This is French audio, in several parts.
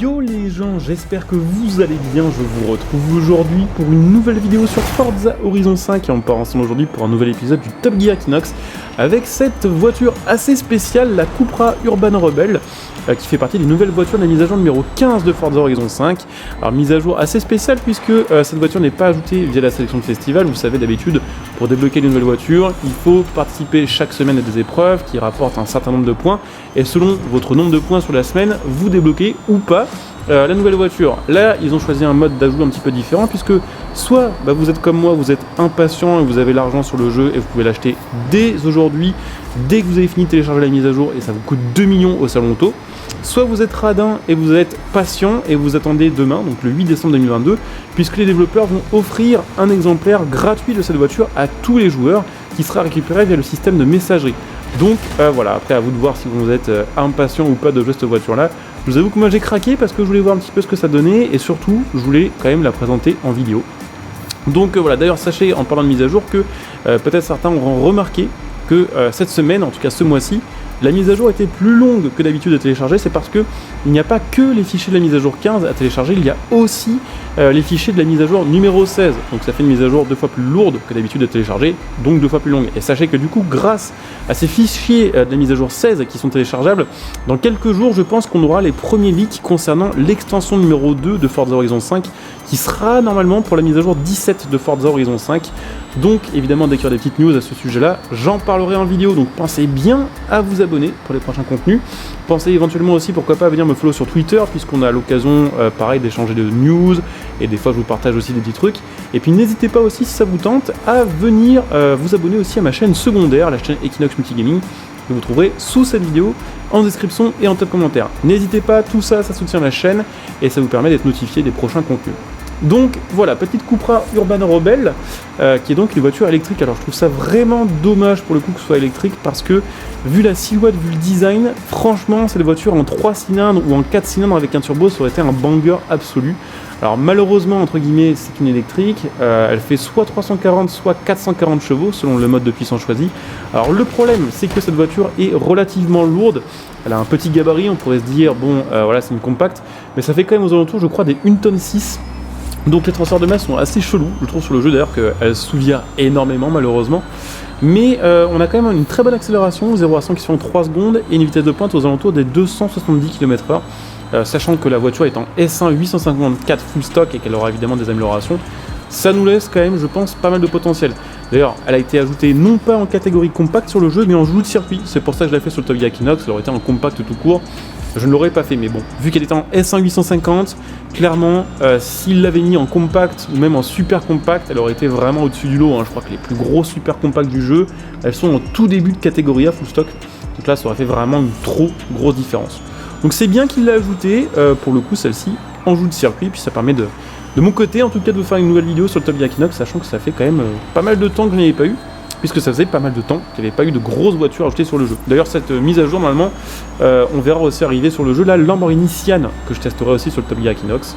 Yo les gens, j'espère que vous allez bien, je vous retrouve aujourd'hui pour une nouvelle vidéo sur Forza Horizon 5 et on part ensemble aujourd'hui pour un nouvel épisode du Top Gear Equinox avec cette voiture assez spéciale, la Cupra Urban Rebel, qui fait partie des nouvelles voitures de la mise à jour numéro 15 de Forza Horizon 5. Alors mise à jour assez spéciale puisque cette voiture n'est pas ajoutée via la sélection de festival. Vous savez d'habitude pour débloquer une nouvelle voiture, il faut participer chaque semaine à des épreuves qui rapportent un certain nombre de points et selon votre nombre de points sur la semaine, vous débloquez ou pas la nouvelle voiture. Là, ils ont choisi un mode d'ajout un petit peu différent puisque soit vous êtes comme moi, vous êtes impatient et vous avez l'argent sur le jeu et vous pouvez l'acheter dès aujourd'hui, dès que vous avez fini de télécharger la mise à jour et ça vous coûte 2 millions au salon auto. Soit vous êtes radin et vous êtes patient et vous attendez demain, donc le 8 décembre 2022, puisque les développeurs vont offrir un exemplaire gratuit de cette voiture à tous les joueurs qui sera récupéré via le système de messagerie. Donc voilà, après à vous de voir si vous êtes impatient ou pas de jouer cette voiture-là. Je vous avoue que moi j'ai craqué parce que je voulais voir un petit peu ce que ça donnait et surtout je voulais quand même la présenter en vidéo. Donc voilà, d'ailleurs sachez en parlant de mise à jour que peut-être certains auront remarqué que cette semaine, en tout cas ce mois-ci, la mise à jour était plus longue que d'habitude à télécharger. C'est parce que il n'y a pas que les fichiers de la mise à jour 15 à télécharger, il y a aussi les fichiers de la mise à jour numéro 16. Donc ça fait une mise à jour 2 fois plus lourde que d'habitude à télécharger, donc 2 fois plus longue. Et sachez que du coup, grâce à ces fichiers de la mise à jour 16 qui sont téléchargeables, dans quelques jours, je pense qu'on aura les premiers leaks concernant l'extension numéro 2 de Forza Horizon 5, qui sera normalement pour la mise à jour 17 de Forza Horizon 5. Donc évidemment, dès qu'il y aura des petites news à ce sujet-là, j'en parlerai en vidéo. Donc pensez bien à vous abonner pour les prochains contenus. Pensez éventuellement aussi, pourquoi pas, à venir me follow sur Twitter, puisqu'on a l'occasion, pareil, d'échanger de news, et des fois je vous partage aussi des petits trucs. Et puis n'hésitez pas aussi, si ça vous tente, à venir vous abonner aussi à ma chaîne secondaire, la chaîne Equinox Multigaming, que vous trouverez sous cette vidéo, en description et en top commentaire. N'hésitez pas, tout ça, ça soutient la chaîne, et ça vous permet d'être notifié des prochains contenus. Donc voilà, petite Cupra Urban Rebel, qui est donc une voiture électrique. Alors je trouve ça vraiment dommage pour le coup que ce soit électrique, parce que vu la silhouette, vu le design, franchement cette voiture en 3 cylindres ou en 4 cylindres avec un turbo, ça aurait été un banger absolu. Alors malheureusement, entre guillemets, c'est une électrique, elle fait soit 340 soit 440 chevaux selon le mode de puissance choisi. Alors le problème, c'est que cette voiture est relativement lourde, elle a un petit gabarit, on pourrait se dire, bon voilà, c'est une compacte, mais ça fait quand même aux alentours, je crois, des 1 tonne 6. Donc les transferts de masse sont assez chelous, je trouve sur le jeu d'ailleurs qu'elle souvient énormément malheureusement. Mais on a quand même une très bonne accélération, 0 à 100 qui se fait en 3 secondes et une vitesse de pointe aux alentours des 270 km/h. Sachant que la voiture est en S1 854 full stock et qu'elle aura évidemment des améliorations, ça nous laisse quand même, je pense, pas mal de potentiel. D'ailleurs, elle a été ajoutée non pas en catégorie compact sur le jeu, mais en joue de circuit. C'est pour ça que je l'ai fait sur le Top Gear Equinox, elle aurait été en compact tout court. Je ne l'aurais pas fait, mais bon, vu qu'elle était en S1 850, clairement, s'il l'avait mis en compact ou même en super compact, elle aurait été vraiment au-dessus du lot. Je crois que les plus gros super compacts du jeu, elles sont en tout début de catégorie A full stock. Donc là, ça aurait fait vraiment une trop grosse différence. Donc c'est bien qu'il l'a ajouté, pour le coup, celle-ci, en joue de circuit, puis ça permet de mon côté, en tout cas, de vous faire une nouvelle vidéo sur le Top Gear Equinox, sachant que ça fait quand même pas mal de temps que je n'y avais pas eu, puisque ça faisait pas mal de temps qu'il n'y avait pas eu de grosses voitures ajoutées sur le jeu. D'ailleurs, cette mise à jour, normalement, on verra aussi arriver sur le jeu la Lamborghini Sian, que je testerai aussi sur le Top Gear Equinox.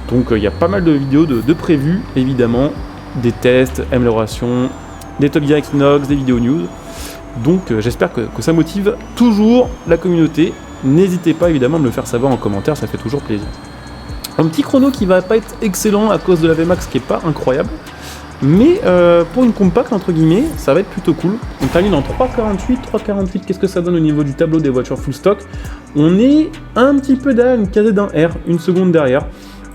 Donc il y a pas mal de vidéos de prévues, évidemment, des tests, améliorations, des Top Gear Equinox, des vidéos news. Donc j'espère que ça motive toujours la communauté. N'hésitez pas évidemment à me le faire savoir en commentaire, ça fait toujours plaisir. Un petit chrono qui va pas être excellent à cause de la VMAX qui est pas incroyable. Mais pour une compacte, entre guillemets, ça va être plutôt cool. On termine en 3,48, qu'est-ce que ça donne au niveau du tableau des voitures full stock? On est un petit peu derrière une KZ1R, une seconde derrière,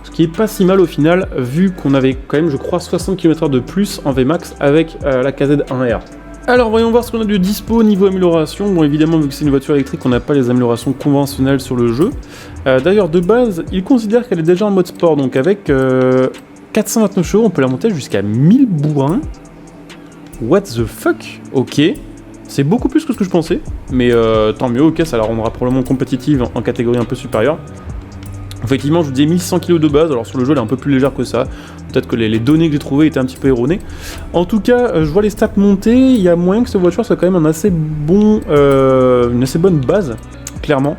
ce qui est pas si mal au final, vu qu'on avait quand même, je crois, 60 km/h de plus en VMAX avec la KZ1R. Alors voyons voir ce qu'on a de dispo niveau amélioration. Bon, évidemment, vu que c'est une voiture électrique, on n'a pas les améliorations conventionnelles sur le jeu. D'ailleurs, de base, il considère qu'elle est déjà en mode sport, donc avec 429 chevaux, on peut la monter jusqu'à 1000 bourrins. What the fuck? Ok, c'est beaucoup plus que ce que je pensais, mais tant mieux, ok, ça la rendra probablement compétitive en catégorie un peu supérieure. Effectivement, je vous disais 1600 kg de base, alors sur le jeu elle est un peu plus légère que ça, peut-être que les données que j'ai trouvées étaient un petit peu erronées. En tout cas, je vois les stats monter, il y a moyen que cette voiture soit quand même une assez bonne base, clairement.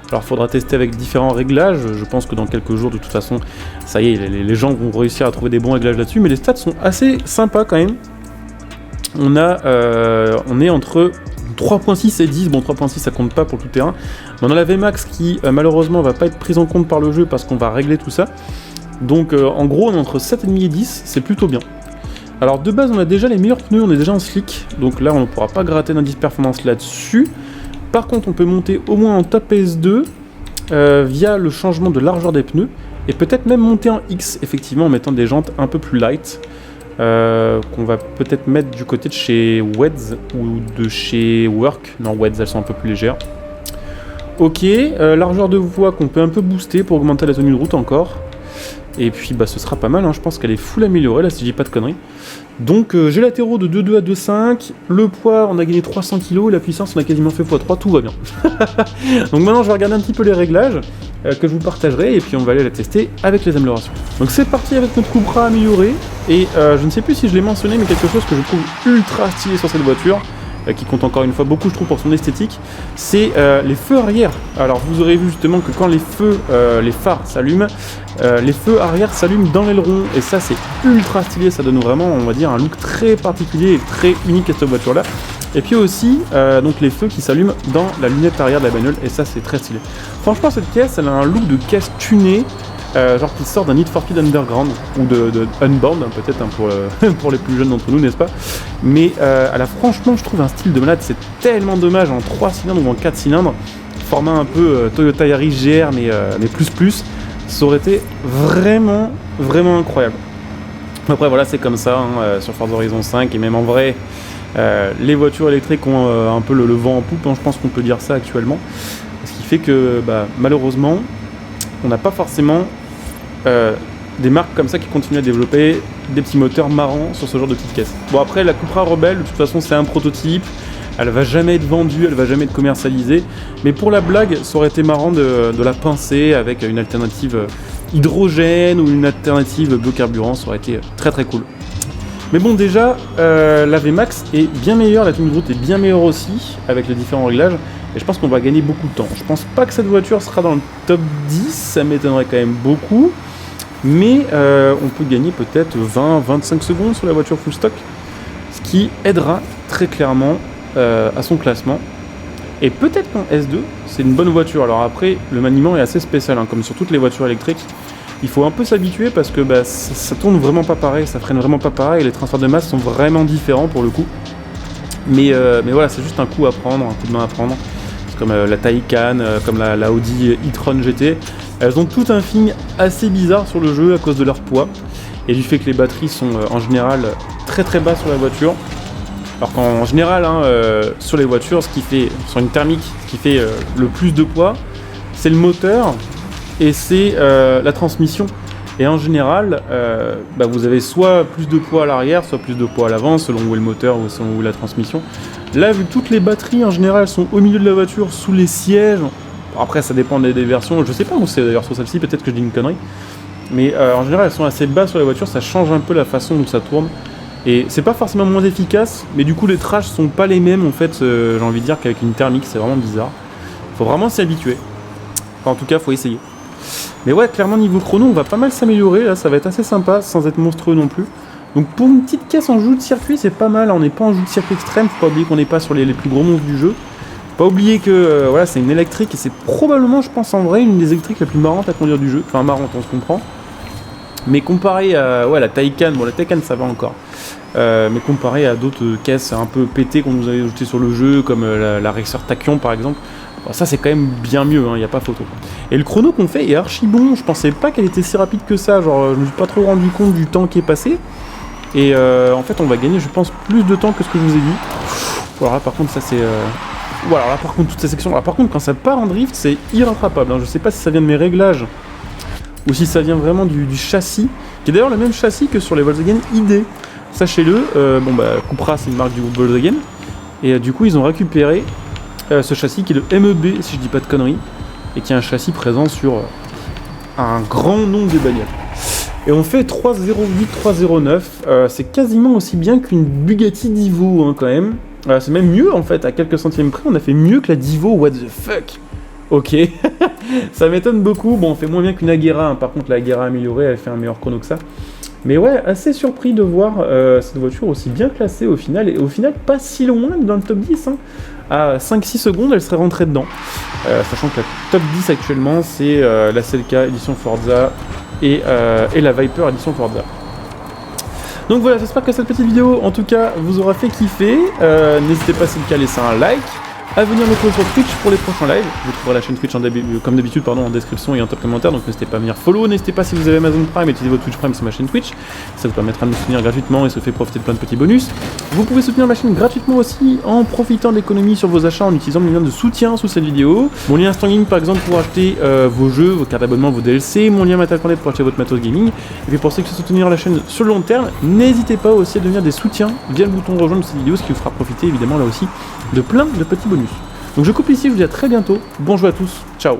Alors il faudra tester avec différents réglages, je pense que dans quelques jours de toute façon, ça y est, les gens vont réussir à trouver des bons réglages là-dessus, mais les stats sont assez sympas quand même. On est entre 3.6 et 10, bon 3.6 ça compte pas pour tout terrain, mais on a la VMAX qui malheureusement va pas être prise en compte par le jeu parce qu'on va régler tout ça, donc en gros on est entre 7,5 et 10, c'est plutôt bien. Alors de base on a déjà les meilleurs pneus, on est déjà en slick, donc là on ne pourra pas gratter d'indice performance là-dessus. Par contre on peut monter au moins en top S2 via le changement de largeur des pneus, et peut-être même monter en X effectivement en mettant des jantes un peu plus light. Qu'on va peut-être mettre du côté de chez Weds ou de chez Work. Non, Weds, elles sont un peu plus légères. Ok, largeur de voie qu'on peut un peu booster pour augmenter la tenue de route encore. Et puis bah ce sera pas mal, hein. Je pense qu'elle est full améliorée là si je dis pas de conneries. Donc j'ai latéraux de 2,2 à 2,5, le poids on a gagné 300 kg, la puissance on a quasiment fait x3, tout va bien. Donc maintenant je vais regarder un petit peu les réglages que je vous partagerai et puis on va aller la tester avec les améliorations. Donc c'est parti avec notre Cupra amélioré et je ne sais plus si je l'ai mentionné mais quelque chose que je trouve ultra stylé sur cette voiture, qui compte encore une fois beaucoup je trouve pour son esthétique, c'est les feux arrière. Alors vous aurez vu justement que quand les phares s'allument, les feux arrière s'allument dans l'aileron et ça c'est ultra stylé, ça donne vraiment on va dire un look très particulier et très unique à cette voiture là. Et puis aussi donc les feux qui s'allument dans la lunette arrière de la bagnole et ça c'est très stylé. Franchement cette caisse elle a un look de caisse tunée, genre qui sort d'un Need for Speed Underground ou de Unbound hein, peut-être hein, pour les plus jeunes d'entre nous n'est-ce pas. Mais elle a franchement je trouve un style de malade, c'est tellement dommage en 3 cylindres ou en 4 cylindres, format un peu Toyota Yaris GR mais plus, ça aurait été vraiment incroyable. Après voilà c'est comme ça hein, sur Forza Horizon 5 et même en vrai les voitures électriques ont un peu le vent en poupe hein, je pense qu'on peut dire ça actuellement, ce qui fait que malheureusement on n'a pas forcément des marques comme ça qui continuent à développer des petits moteurs marrants sur ce genre de petites caisses. Bon après la Cupra Rebelle de toute façon c'est un prototype, elle va jamais être vendue, elle va jamais être commercialisée, mais pour la blague ça aurait été marrant de la pincer avec une alternative hydrogène ou une alternative biocarburant, ça aurait été très cool. Mais bon déjà la VMAX est bien meilleure, la tenue de route est bien meilleure aussi avec les différents réglages et je pense qu'on va gagner beaucoup de temps. Je pense pas que cette voiture sera dans le top 10, ça m'étonnerait quand même beaucoup, mais on peut gagner peut-être 20-25 secondes sur la voiture full stock, ce qui aidera très clairement à son classement. Et peut-être qu'en S2 c'est une bonne voiture. Alors après le maniement est assez spécial hein, comme sur toutes les voitures électriques. Il faut un peu s'habituer parce que ça tourne vraiment pas pareil, ça freine vraiment pas pareil, et les transferts de masse sont vraiment différents pour le coup. Mais voilà, c'est juste un coup à prendre, un coup de main à prendre. C'est comme la Taycan, comme la Audi e-tron GT. Elles ont tout un feeling assez bizarre sur le jeu à cause de leur poids et du fait que les batteries sont en général très bas sur la voiture. Alors qu'en général, sur les voitures, sur une thermique, ce qui fait le plus de poids, c'est le moteur et c'est la transmission. Et en général, vous avez soit plus de poids à l'arrière, soit plus de poids à l'avant, selon où est le moteur ou selon où est la transmission. Là, vu que toutes les batteries en général sont au milieu de la voiture, sous les sièges, après ça dépend des versions, je sais pas où c'est d'ailleurs sur celle-ci, peut-être que je dis une connerie, mais en général elles sont assez bas sur la voiture, ça change un peu la façon dont ça tourne. Et c'est pas forcément moins efficace, mais du coup les trashs sont pas les mêmes en fait, j'ai envie de dire qu'avec une thermique, c'est vraiment bizarre. Faut vraiment s'y habituer. Enfin, en tout cas, faut essayer. Mais ouais, clairement niveau chrono, on va pas mal s'améliorer, là ça va être assez sympa, sans être monstrueux non plus. Donc pour une petite caisse en joue de circuit, c'est pas mal, on n'est pas en joue de circuit extrême, faut pas oublier qu'on n'est pas sur les plus gros monstres du jeu. Faut pas oublier que voilà, c'est une électrique et c'est probablement, je pense en vrai, une des électriques la plus marrantes à conduire du jeu. Enfin marrante, on se comprend. Mais comparé à la Taycan, bon la Taycan ça va encore. Mais comparé à d'autres caisses un peu pétées qu'on nous avait ajoutées sur le jeu, comme la Rexer Tachyon par exemple, bon, ça c'est quand même bien mieux, il n'y a pas photo. Et le chrono qu'on fait est archi bon, je pensais pas qu'elle était si rapide que ça, genre je me suis pas trop rendu compte du temps qui est passé. Et en fait on va gagner je pense plus de temps que ce que je vous ai dit. Alors là par contre ça c'est... Voilà, là par contre toute cette section, là par contre quand ça part en drift c'est irrattrapable, je sais pas si ça vient de mes réglages ou si ça vient vraiment du châssis, qui est d'ailleurs le même châssis que sur les Volkswagen ID. Sachez-le, Cupra c'est une marque du groupe Volkswagen, et du coup ils ont récupéré ce châssis qui est le MEB si je dis pas de conneries, et qui est un châssis présent sur un grand nombre de bagnoles. Et on fait 308, 309, c'est quasiment aussi bien qu'une Bugatti Divo quand même. C'est même mieux en fait, à quelques centièmes près, on a fait mieux que la Divo, what the fuck. Ok, ça m'étonne beaucoup, bon on fait moins bien qu'une Agera, par contre la Agera améliorée elle fait un meilleur chrono que ça. Mais ouais, assez surpris de voir cette voiture aussi bien classée au final, et au final pas si loin dans le top 10, hein. À 5-6 secondes, elle serait rentrée dedans. Sachant que la top 10 actuellement, c'est la Celica édition Forza et la Viper édition Forza. Donc voilà, j'espère que cette petite vidéo, en tout cas, vous aura fait kiffer. N'hésitez pas, si c'est le cas, à laisser un like, à venir me trouver sur Twitch pour les prochains lives. Vous trouverez la chaîne Twitch comme d'habitude en description et en top commentaire, donc n'hésitez pas à venir follow. N'hésitez pas, si vous avez Amazon Prime, utilisez votre Twitch Prime sur ma chaîne Twitch. Ça vous permettra de me soutenir gratuitement et ça fait profiter de plein de petits bonus. Vous pouvez soutenir ma chaîne gratuitement aussi en profitant d'économies sur vos achats en utilisant le lien de soutien sous cette vidéo. Mon lien Instant par exemple pour acheter vos jeux, vos cartes d'abonnement, vos DLC. Mon lien Matal.net pour acheter votre matos gaming. Et puis pour ceux qui souhaitent soutenir la chaîne sur le long terme, n'hésitez pas aussi à devenir des soutiens via le bouton de rejoindre de cette vidéo, ce qui vous fera profiter évidemment là aussi de plein de petits bonus. Donc je coupe ici, je vous dis à très bientôt, bonjour à tous, ciao.